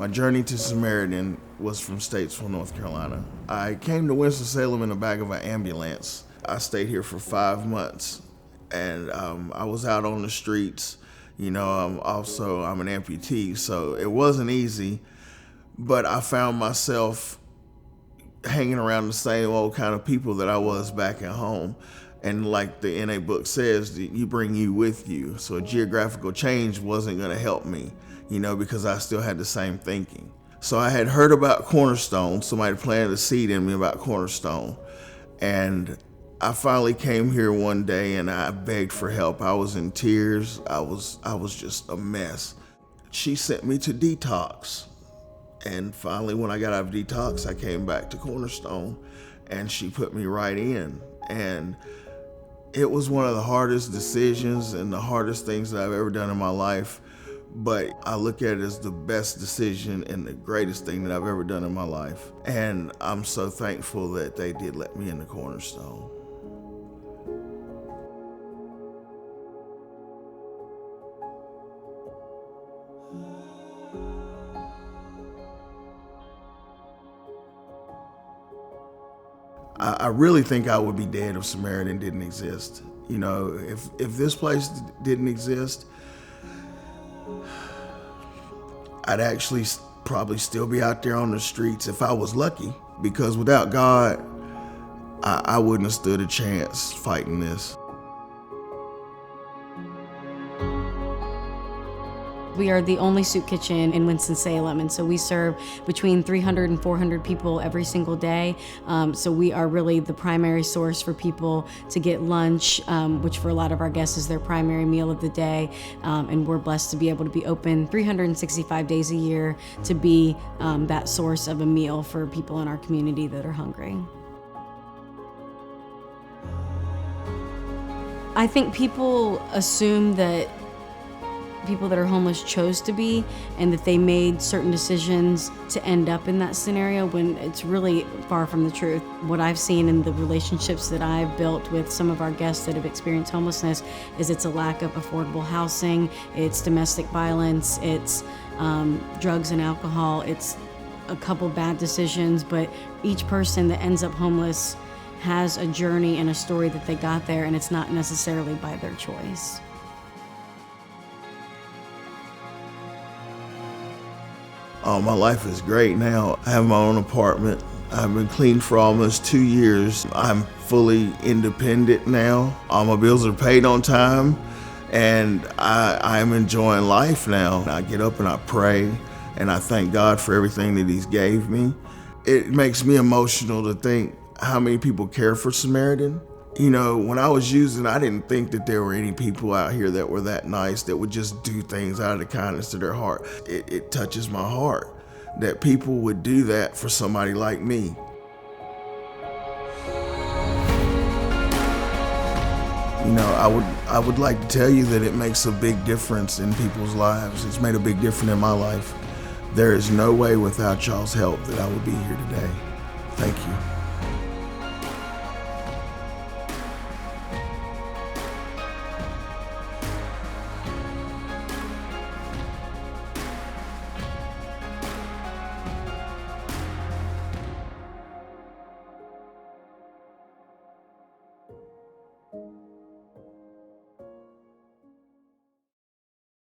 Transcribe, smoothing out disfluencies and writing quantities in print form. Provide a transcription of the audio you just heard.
My journey to Samaritan was from Statesville, North Carolina. I came to Winston-Salem in the back of an ambulance. I stayed here for 5 months, and I was out on the streets. I'm an amputee, so it wasn't easy, but I found myself hanging around the same old kind of people that I was back at home. And like the NA book says, you bring you with you. So a geographical change wasn't gonna help me, because I still had the same thinking. So I had heard about Cornerstone. Somebody planted a seed in me about Cornerstone. And I finally came here one day and I begged for help. I was in tears. I was just a mess. She sent me to detox. And finally, when I got out of detox, I came back to Cornerstone and she put me right in. And it was one of the hardest decisions and the hardest things that I've ever done in my life. But I look at it as the best decision and the greatest thing that I've ever done in my life. And I'm so thankful that they did let me in the Cornerstone. I really think I would be dead if Samaritan didn't exist. If this place didn't exist, I'd actually probably still be out there on the streets if I was lucky, because without God, I wouldn't have stood a chance fighting this. We are the only soup kitchen in Winston-Salem, and so we serve between 300 and 400 people every single day. So we are really the primary source for people to get lunch, which for a lot of our guests is their primary meal of the day. And we're blessed to be able to be open 365 days a year to be that source of a meal for people in our community that are hungry. I think people assume that people that are homeless chose to be, and that they made certain decisions to end up in that scenario, when it's really far from the truth. What I've seen in the relationships that I've built with some of our guests that have experienced homelessness is it's a lack of affordable housing, it's domestic violence, it's drugs and alcohol, it's a couple bad decisions, but each person that ends up homeless has a journey and a story that they got there, and it's not necessarily by their choice. Oh, my life is great now. I have my own apartment. I've been clean for almost 2 years. I'm fully independent now. All my bills are paid on time, and I'm enjoying life now. I get up and I pray, and I thank God for everything that He's gave me. It makes me emotional to think how many people care for Samaritan. When I was using, I didn't think that there were any people out here that were that nice, that would just do things out of the kindness of their heart. It touches my heart that people would do that for somebody like me. I would like to tell you that it makes a big difference in people's lives. It's made a big difference in my life. There is no way without y'all's help that I would be here today. Thank you. Thank you.